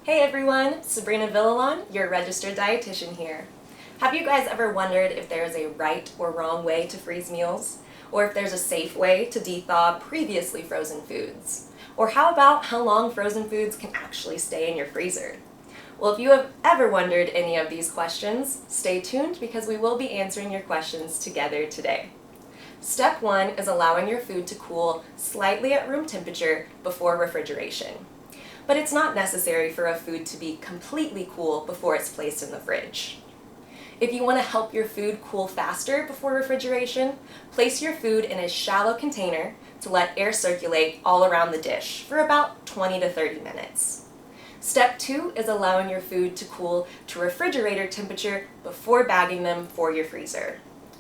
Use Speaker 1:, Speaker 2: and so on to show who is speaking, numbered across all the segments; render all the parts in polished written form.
Speaker 1: Hey everyone, Sabrina Villalon, your registered dietitian here. Have you guys ever wondered if there's a right or wrong way to freeze meals? Or if there's a safe way to de-thaw previously frozen foods? Or how about how long frozen foods can actually stay in your freezer? Well, if you have ever wondered any of these questions, stay tuned because we will be answering your questions together today. Step 1 is allowing your food to cool slightly at room temperature before refrigeration. But it's not necessary for a food to be completely cool before it's placed in the fridge. If you want to help your food cool faster before refrigeration, place your food in a shallow container to let air circulate all around the dish for about 20 to 30 minutes. Step 2 is allowing your food to cool to refrigerator temperature before bagging them for your freezer.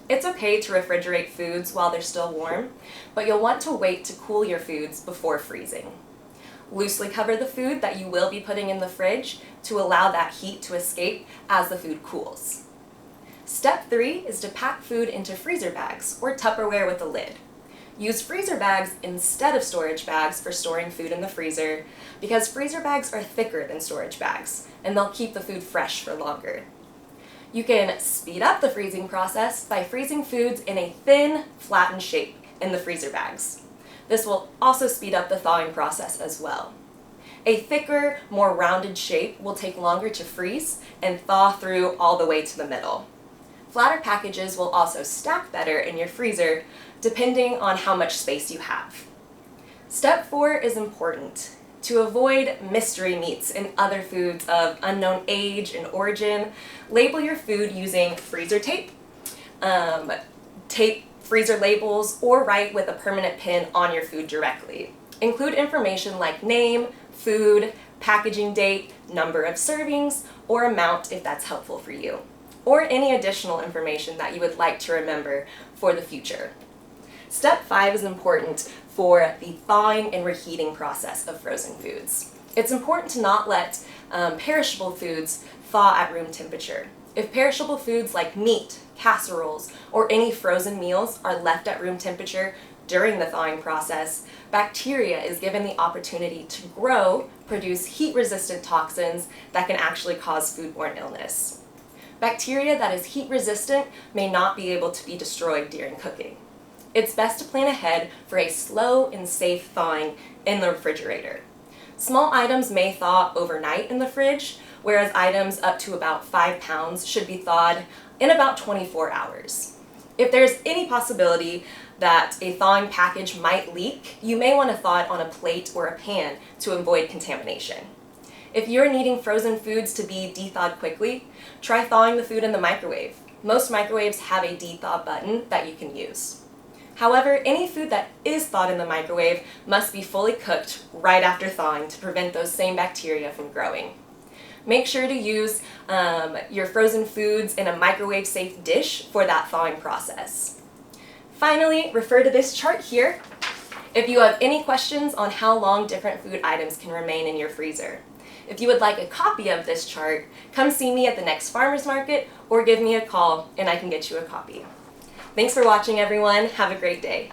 Speaker 1: It's okay to refrigerate foods while they're still warm, but you'll want to wait to cool your foods before freezing. Loosely cover the food that you will be putting in the fridge to allow that heat to escape as the food cools. Step 3 is to pack food into freezer bags or Tupperware with a lid. Use freezer bags instead of storage bags for storing food in the freezer because freezer bags are thicker than storage bags and they'll keep the food fresh for longer. You can speed up the freezing process by freezing foods in a thin, flattened shape in the freezer bags. This will also speed up the thawing process as well. A thicker, more rounded shape will take longer to freeze and thaw through all the way to the middle. Flatter packages will also stack better in your freezer depending on how much space you have. Step 4 is important. To avoid mystery meats and other foods of unknown age and origin, label your food using freezer tape, tape freezer labels, or write with a permanent pin on your food directly. Include information like name, food, packaging date, number of servings, or amount if that's helpful for you, or any additional information that you would like to remember for the future. Step 5 is important for the thawing and reheating process of frozen foods. It's important to not let perishable foods thaw at room temperature. If perishable foods like meat, casseroles, or any frozen meals are left at room temperature during the thawing process, bacteria is given the opportunity to grow, produce heat-resistant toxins that can actually cause foodborne illness. Bacteria that is heat-resistant may not be able to be destroyed during cooking. It's best to plan ahead for a slow and safe thawing in the refrigerator. Small items may thaw overnight in the fridge, whereas items up to about 5 pounds should be thawed in about 24 hours. If there's any possibility that a thawing package might leak, you may want to thaw it on a plate or a pan to avoid contamination. If you're needing frozen foods to be de-thawed quickly, try thawing the food in the microwave. Most microwaves have a de-thaw button that you can use. However, any food that is thawed in the microwave must be fully cooked right after thawing to prevent those same bacteria from growing. Make sure to use your frozen foods in a microwave-safe dish for that thawing process. Finally, refer to this chart here if you have any questions on how long different food items can remain in your freezer. If you would like a copy of this chart, come see me at the next farmer's market or give me a call and I can get you a copy. Thanks for watching, everyone. Have a great day.